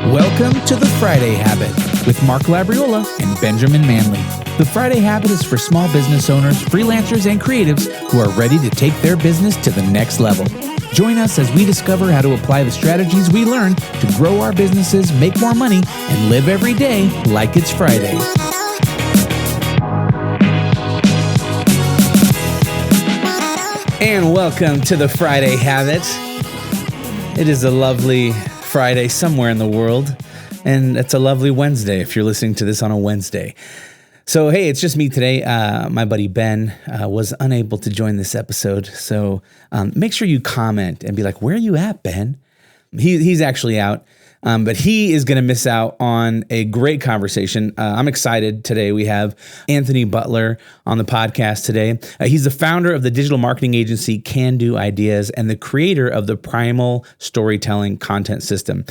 Welcome to The Friday Habit with Mark Labriola and Benjamin Manley. The Friday Habit is for small business owners, freelancers, and creatives who are ready to take their business to the next level. Join us as we discover how to apply the strategies we learned to grow our businesses, make more money, and live every day like it's Friday. And welcome to The Friday Habit. It is a lovely Friday somewhere in the world, and it's a lovely Wednesday if you're listening to this on a Wednesday. So, hey, it's just me today. My buddy Ben was unable to join this episode, so make sure you comment and be like, where are you at, Ben? He's actually out, but he is going to miss out on a great conversation. I'm excited today. We have Anthony Butler on the podcast today. He's the founder of the digital marketing agency Can Do Ideas and the creator of the Primal Storytelling Content System.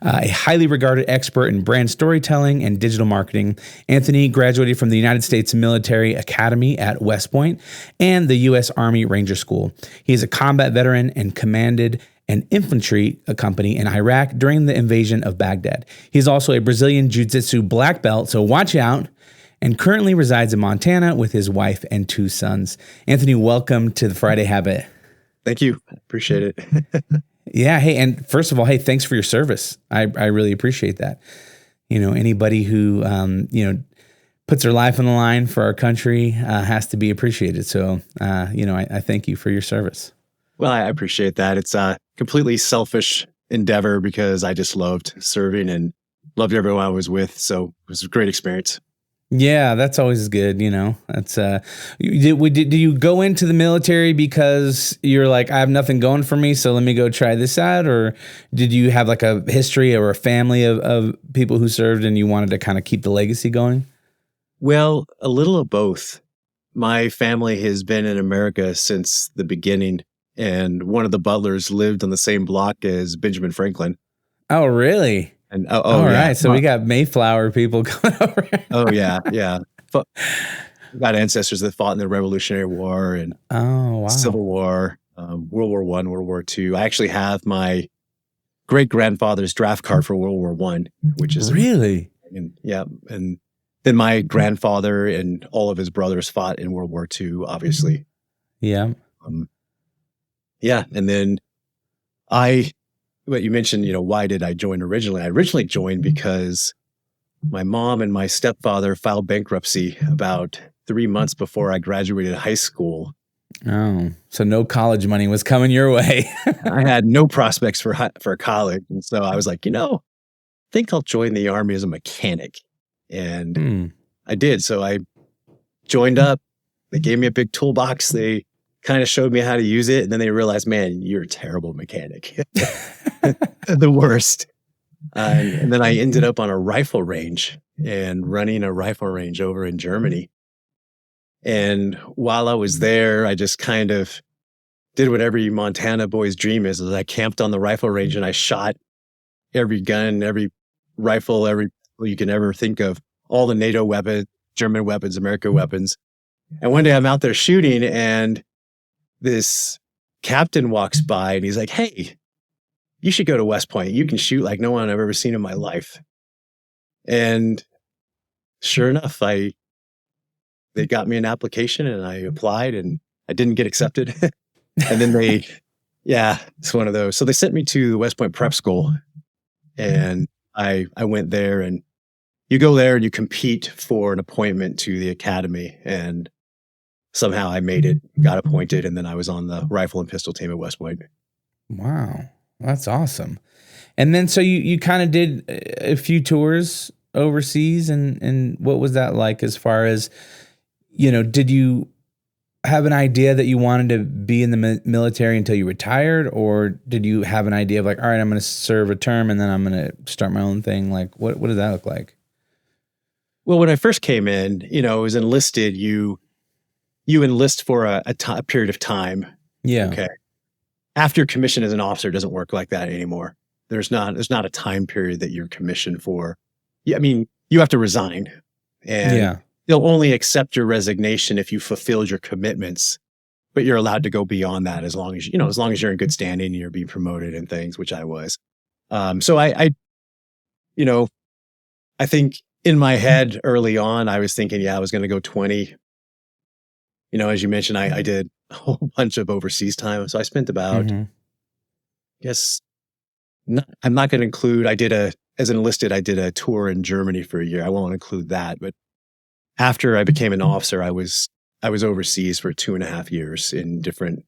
A highly regarded expert in brand storytelling and digital marketing, Anthony graduated from the United States Military Academy at West Point and the U.S. Army Ranger School. He is a combat veteran and commanded an infantry company in Iraq during the invasion of Baghdad. He's also a Brazilian Jiu-Jitsu black belt, so watch out, and currently resides in Montana with his wife and 2 sons. Anthony, welcome to the Friday Habit. Thank you. Appreciate it. Yeah. Hey, and first of all, hey, thanks for your service. I really appreciate that. You know, anybody who, puts their life on the line for our country has to be appreciated. So, I thank you for your service. Well, I appreciate that. It's a completely selfish endeavor because I just loved serving and loved everyone I was with. So it was a great experience. Yeah, that's always good. You know, that's, did you go into the military because you're like, I have nothing going for me, so let me go try this out? Or did you have like a history or a family of people who served and you wanted to kind of keep the legacy going? Well, a little of both. My family has been in America since the beginning. And one of the Butlers lived on the same block as Benjamin Franklin. Oh, really? And all right. So we got Mayflower people coming over. Oh, yeah. Yeah. We got ancestors that fought in the Revolutionary War and Civil War, World War I, World War II. I actually have my great-grandfather's draft card for World War I, which is... Really? Yeah. And then my grandfather and all of his brothers fought in World War II, obviously. Yeah. Yeah. And then what you mentioned, why did I join originally? I originally joined because my mom and my stepfather filed bankruptcy about 3 months before I graduated high school. Oh, so no college money was coming your way. I had no prospects for college. And so I was like, I think I'll join the Army as a mechanic. And I did. So I joined up. They gave me a big toolbox. They kind of showed me how to use it. And then they realized, man, you're a terrible mechanic. The worst. And then I ended up on a rifle range and running a rifle range over in Germany. And while I was there, I just kind of did what every Montana boy's dream is I camped on the rifle range and I shot every gun, every rifle, every you can ever think of, all the NATO weapons, German weapons, American weapons. And one day I'm out there shooting and this captain walks by and he's like, hey, you should go to West Point. You can shoot like no one I've ever seen in my life. And sure enough, they got me an application and I applied and I didn't get accepted. And then it's one of those. So they sent me to the West Point Prep School and I went there, and you go there and you compete for an appointment to the academy. And somehow I made it, got appointed, and then I was on the rifle and pistol team at West Point. Wow. That's awesome. And then so you kind of did a few tours overseas, and what was that like as far as, did you have an idea that you wanted to be in the military until you retired, or did you have an idea of like, all right, I'm going to serve a term and then I'm going to start my own thing? Like, what does that look like? Well, when I first came in, I was enlisted. You enlist for a period of time. Yeah. Okay. After commission as an officer, it doesn't work like that anymore. There's not a time period that you're commissioned for. I mean, you have to resign, and they'll only accept your resignation if you fulfilled your commitments but you're allowed to go beyond that as long as, as long as you're in good standing and you're being promoted and things, which I was. So I think in my head early on, I was thinking, I was going to go 20. As you mentioned, I did a whole bunch of overseas time. So I spent about, I guess, I'm not going to include, as an enlisted, I did a tour in Germany for a year. I won't include that. But after I became an officer, I was overseas for 2.5 years in different,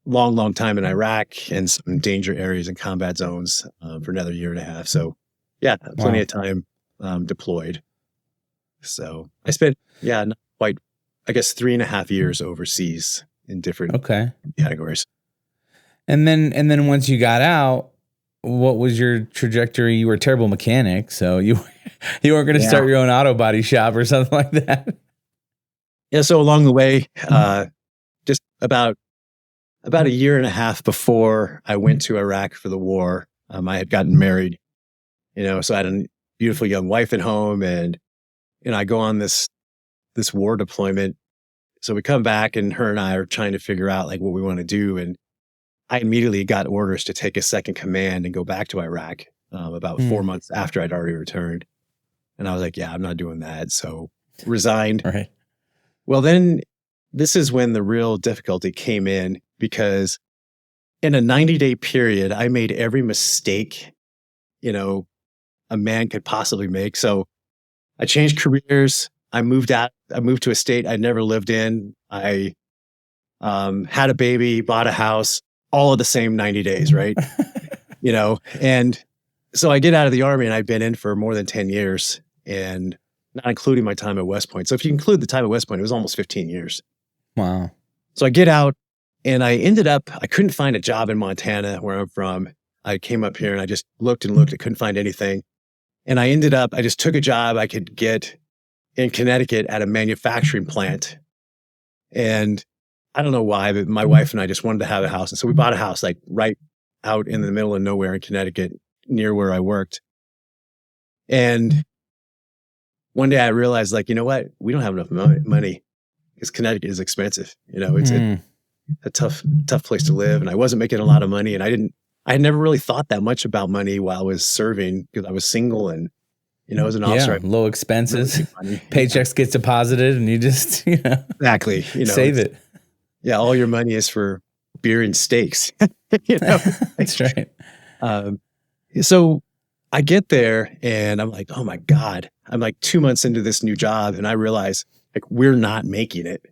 long time in Iraq and some danger areas and combat zones for another 1.5 years. So plenty of time deployed. So I spent, not quite, I guess 3.5 years overseas in different categories. And then once you got out, what was your trajectory? You were a terrible mechanic, so you weren't going to start your own auto body shop or something like that. Yeah. So along the way, just about 1.5 years before I went to Iraq for the war, I had gotten married. So I had a beautiful young wife at home, and I go on this war deployment. So we come back, and her and I are trying to figure out like what we want to do, and I immediately got orders to take a second command and go back to Iraq about 4 months after I'd already returned. And I was like, I'm not doing that. So resigned. Right. Well, then this is when the real difficulty came in, because in a 90-day period, I made every mistake, a man could possibly make. So I changed careers. I moved to a state I'd never lived in. I had a baby, bought a house, all of the same 90 days, right? And so I get out of the Army, and I've been in for more than 10 years, and not including my time at West Point. So if you include the time at West Point, it was almost 15 years. Wow. So I get out, and I couldn't find a job in Montana, where I'm from. I came up here and I just looked and looked. I couldn't find anything. And I just took a job I could get in Connecticut at a manufacturing plant. And I don't know why, but my wife and I just wanted to have a house. And so we bought a house like right out in the middle of nowhere in Connecticut, near where I worked. And one day I realized, like, you know what? We don't have enough money, because Connecticut is expensive. It's a tough place to live. And I wasn't making a lot of money. And I had never really thought that much about money while I was serving, because I was single and, as an officer. Low expenses, paychecks get deposited, and you just, exactly, save it. Yeah, all your money is for beer and steaks. That's right. So I get there, and I'm like, oh my God, I'm like 2 months into this new job, and I realize like we're not making it.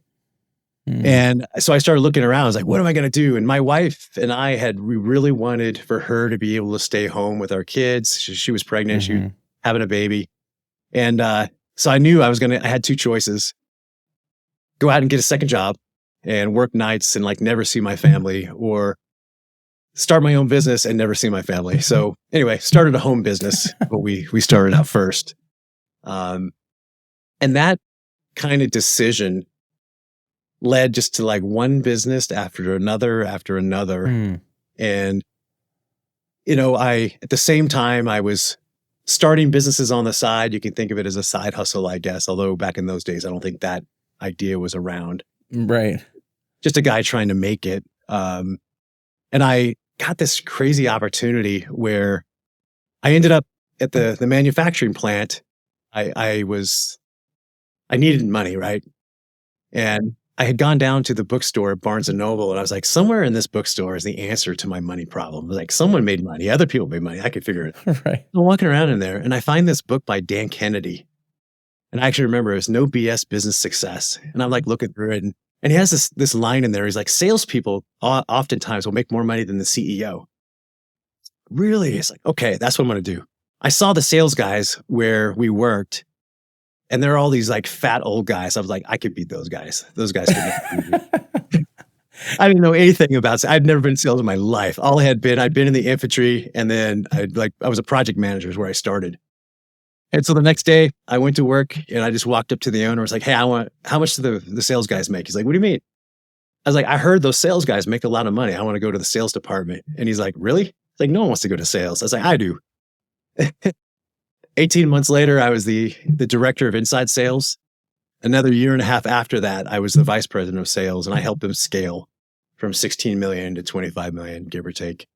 And so I started looking around. I was like, what am I going to do? And my wife and I we really wanted for her to be able to stay home with our kids. She was pregnant. She was having a baby. And so I knew I had 2 choices: go out and get a second job and work nights and like never see my family, or start my own business and never see my family. So anyway, started a home business, but we started out first. And that kind of decision led just to like one business after another. And, at the same time, I was starting businesses on the side. You can think of it as a side hustle, I guess. Although back in those days, I don't think that idea was around. Right. Just a guy trying to make it. And I got this crazy opportunity where I ended up at the manufacturing plant. I needed money, right? And I had gone down to the bookstore at Barnes & Noble, and I was like, somewhere in this bookstore is the answer to my money problem. Like, someone made money. Other people made money. I could figure it out. Right. I'm walking around in there, and I find this book by Dan Kennedy. And I actually remember it was No BS Business Success. And I'm like looking through it, and he has this line in there. He's like, salespeople oftentimes will make more money than the CEO. Really? It's like, okay, that's what I'm going to do. I saw the sales guys where we worked, and there are all these like fat old guys. I was like, I could beat those guys. Those guys could beat me. I didn't know anything about sales. I'd never been in sales in my life. I'd been in the infantry, and then I was a project manager is where I started. And so the next day I went to work, and I just walked up to the owner. I was like, hey, how much do the sales guys make? He's like, what do you mean? I was like, I heard those sales guys make a lot of money. I want to go to the sales department. And he's like, really? It's like, no one wants to go to sales. I was like, I do. 18 months later, I was the director of inside sales. another year and a half after that, I was the vice president of sales, and I helped him scale from 16 million to 25 million, give or take.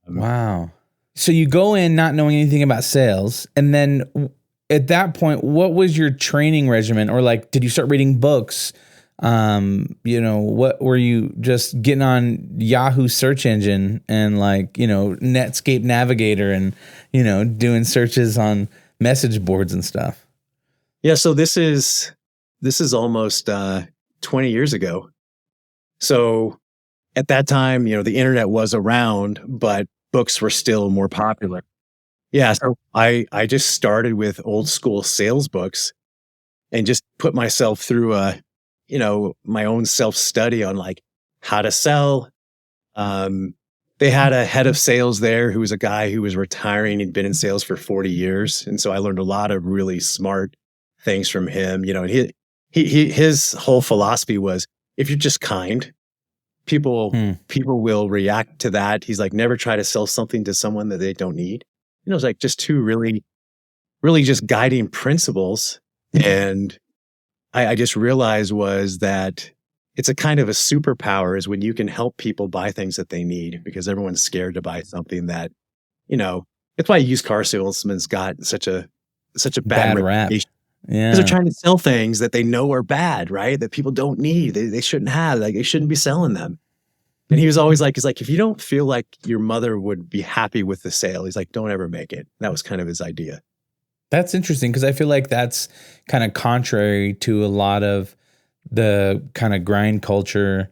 Wow. So you go in not knowing anything about sales, and then at that point, what was your training regimen? Or like, did you start reading books? What were you just getting on Yahoo search engine and like, Netscape Navigator and, doing searches on message boards and stuff? Yeah. So this is almost 20 years ago. So at that time, the internet was around, but books were still more popular. Yeah. So I just started with old school sales books and just put myself through my own self-study on like how to sell. They had a head of sales there who was a guy who was retiring. He'd been in sales for 40 years. And so I learned a lot of really smart things from him, and his whole philosophy was, if you're just kind, people will react to that. He's like, never try to sell something to someone that they don't need. It's like just two really, really just guiding principles. And I just realized was that it's a kind of a superpower is when you can help people buy things that they need, because everyone's scared to buy something that, it's why used car salesmen's got such a bad rap. Yeah. Because they're trying to sell things that they know are bad, right? That people don't need. They shouldn't have. Like, they shouldn't be selling them. And he was always like, if you don't feel like your mother would be happy with the sale, he's like, don't ever make it. That was kind of his idea. That's interesting, because I feel like that's kind of contrary to a lot of the kind of grind culture,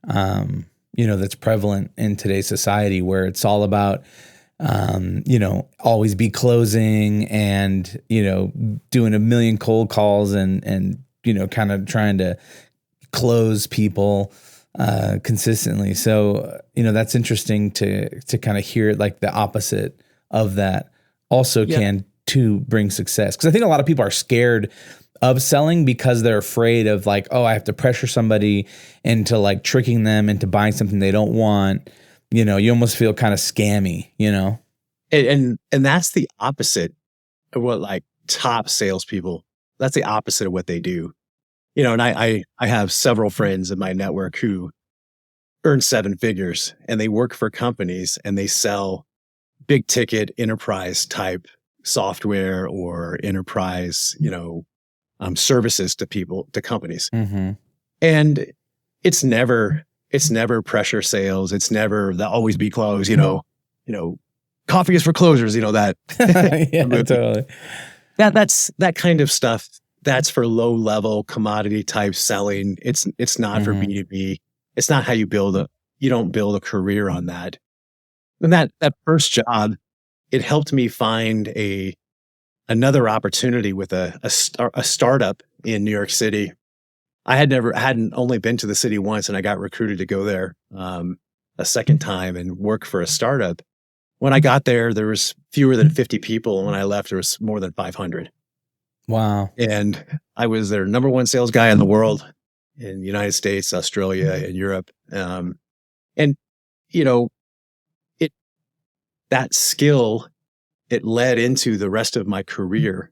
that's prevalent in today's society, where it's all about, always be closing and, doing a million cold calls and kind of trying to close people consistently. So, that's interesting to kind of hear like the opposite of that also can to bring success. Because I think a lot of people are scared of selling because they're afraid of like, oh, I have to pressure somebody into like tricking them into buying something they don't want. You almost feel kind of scammy, And that's the opposite of what like top salespeople, that's the opposite of what they do. And I have several friends in my network who earn 7 figures, and they work for companies and they sell big ticket enterprise type software or enterprise, services to companies. Mm-hmm. And it's never pressure sales. It's never the always be closed, coffee is for closers, that. Yeah, totally. That's that kind of stuff. That's for low level commodity type selling. It's not for B2B. It's not how you don't build a career on that. And that first job, it helped me find another opportunity with a startup in New York City. I hadn't only been to the city once, and I got recruited to go there a second time and work for a startup. When I got there was fewer than 50 people, and when I left, there was more than 500. Wow! And I was their number one sales guy in the world, in the United States, Australia, and Europe. That skill, it led into the rest of my career.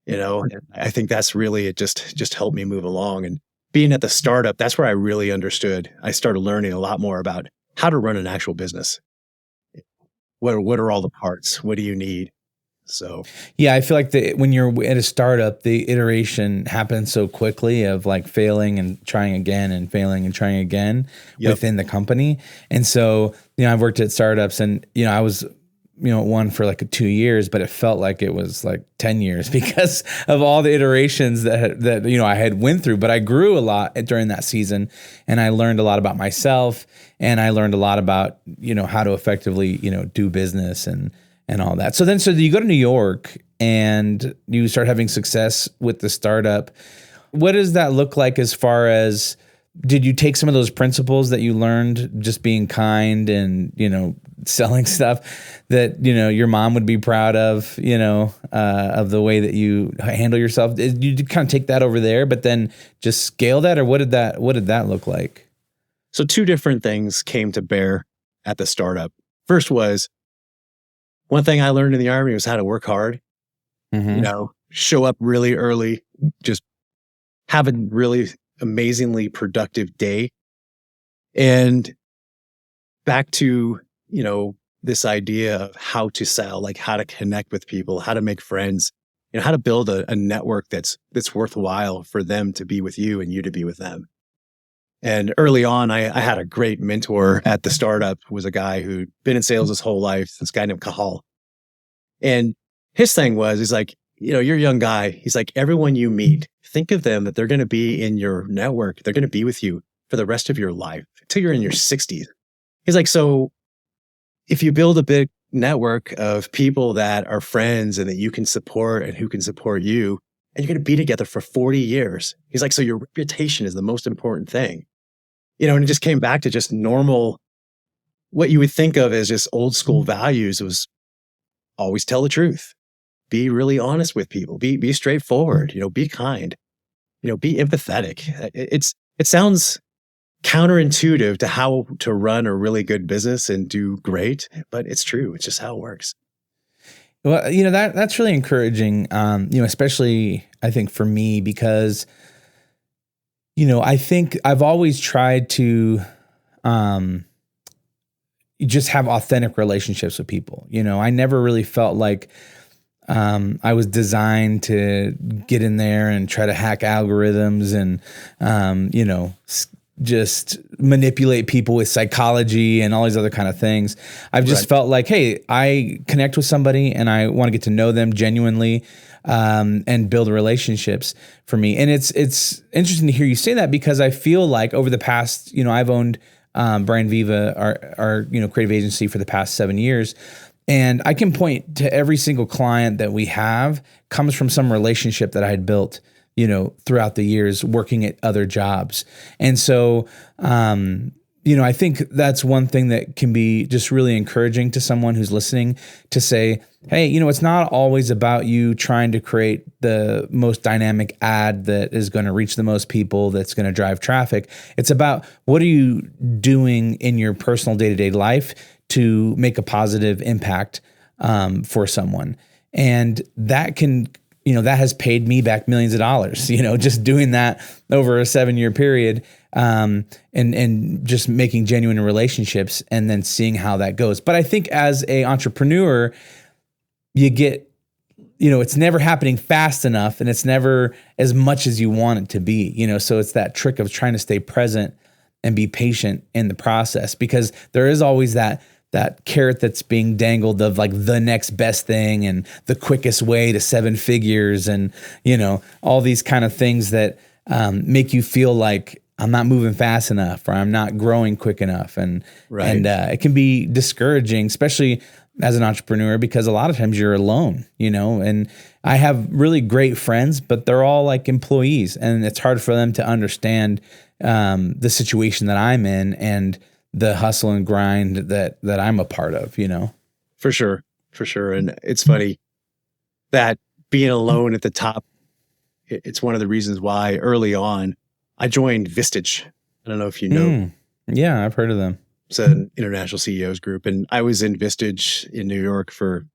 And I think that's really, it just helped me move along. And being at the startup, that's where I really understood. I started learning a lot more about how to run an actual business. What are all the parts? What do you need? So yeah, I feel like when you're at a startup, the iteration happens so quickly of like failing and trying again and failing and trying again within the company. And so, I've worked at startups, and, I was, one for like 2 years, but it felt like it was like 10 years because of all the iterations that I had went through. But I grew a lot during that season, and I learned a lot about myself, and I learned a lot about, how to effectively, do business and all that. So you go to New York and you start having success with the startup. What does that look like as far as, did you take some of those principles that you learned just being kind and, selling stuff that, your mom would be proud of, of the way that you handle yourself? Did you kind of take that over there, but then just scale that? Or what did that look like? So 2 different things came to bear at the startup. First was, one thing I learned in the Army was how to work hard, show up really early, just have a really amazingly productive day. And back to, this idea of how to sell, like how to connect with people, how to make friends, how to build a network that's worthwhile for them to be with you and you to be with them. And early on, I had a great mentor at the startup, who was a guy who'd been in sales his whole life, this guy named Kahal. And his thing was, he's like, you're a young guy. He's like, everyone you meet, think of them that they're going to be in your network. They're going to be with you for the rest of your life until you're in your 60s. He's like, so if you build a big network of people that are friends and that you can support and who can support you, and you're going to be together for 40 years. He's like, so your reputation is the most important thing. And it just came back to just normal, what you would think of as just old school values was always tell the truth, be really honest with people, be straightforward, be kind, be empathetic. It sounds counterintuitive to how to run a really good business and do great, but it's true. It's just how it works. Well, that's really encouraging, especially I think for me, because, I think I've always tried to just have authentic relationships with people. I never really felt like I was designed to get in there and try to hack algorithms and, just manipulate people with psychology and all these other kind of things. I've just felt like, hey, I connect with somebody and I want to get to know them genuinely, and build relationships for me. And it's interesting to hear you say that, because I feel like over the past, I've owned Brian Viva, our creative agency, for the past 7 years. And I can point to every single client that we have comes from some relationship that I had built throughout the years working at other jobs. And so, I think that's one thing that can be just really encouraging to someone who's listening, to say, hey, it's not always about you trying to create the most dynamic ad that is going to reach the most people, that's going to drive traffic. It's about, what are you doing in your personal day-to-day life to make a positive impact for someone. And that can, that has paid me back millions of dollars, just doing that over a 7-year period, and just making genuine relationships and then seeing how that goes. But I think as a entrepreneur, you get, it's never happening fast enough, and it's never as much as you want it to be, so it's that trick of trying to stay present and be patient in the process, because there is always that carrot that's being dangled of like the next best thing and the quickest way to 7 figures and, all these kind of things that make you feel like I'm not moving fast enough or I'm not growing quick enough. And it can be discouraging, especially as an entrepreneur, because a lot of times you're alone, and I have really great friends, but they're all like employees, and it's hard for them to understand the situation that I'm in and the hustle and grind that I'm a part of, For sure. And it's funny that being alone at the top, it's one of the reasons why early on I joined Vistage. I don't know if you know. Yeah, I've heard of them. It's an international CEOs group. And I was in Vistage in New York for,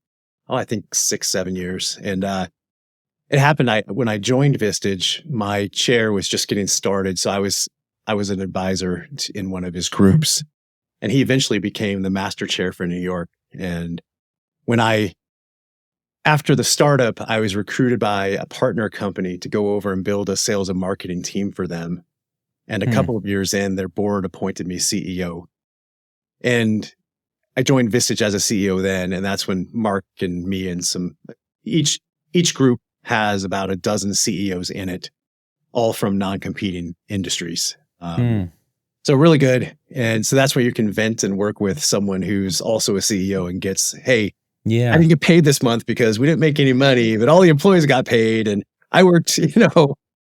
I think 6-7 years. And it happened, when I joined Vistage, my chair was just getting started. So I was an advisor in one of his groups, and he eventually became the master chair for New York. And after the startup, I was recruited by a partner company to go over and build a sales and marketing team for them. And a couple of years in, their board appointed me CEO. And I joined Vistage as a CEO then. And that's when Mark and me and each group has about a dozen CEOs in it, all from non-competing industries. So really good. And so that's where you can vent and work with someone who's also a CEO and gets, hey, I didn't get paid this month because we didn't make any money, but all the employees got paid. And I worked,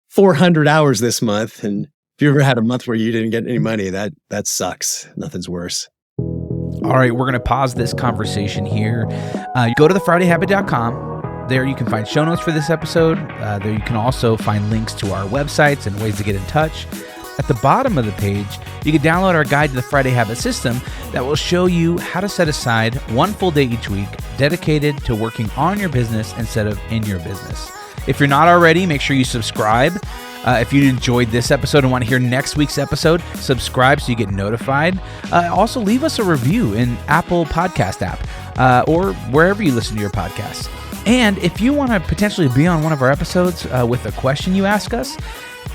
400 hours this month. And if you ever had a month where you didn't get any money, that sucks. Nothing's worse. All right, we're going to pause this conversation here. Go to thefridayhabit.com. There you can find show notes for this episode. There you can also find links to our websites and ways to get in touch. At the bottom of the page, you can download our guide to the Friday Habit System that will show you how to set aside one full day each week dedicated to working on your business instead of in your business. If you're not already, make sure you subscribe. If you enjoyed this episode and want to hear next week's episode, subscribe so you get notified. Also, leave us a review in Apple Podcast app or wherever you listen to your podcasts. And if you want to potentially be on one of our episodes with a question you ask us,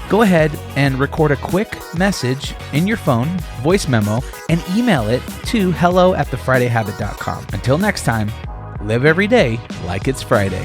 go ahead and record a quick message in your phone, voice memo, and email it to hello@thefridayhabit.com. Until next time, live every day like it's Friday.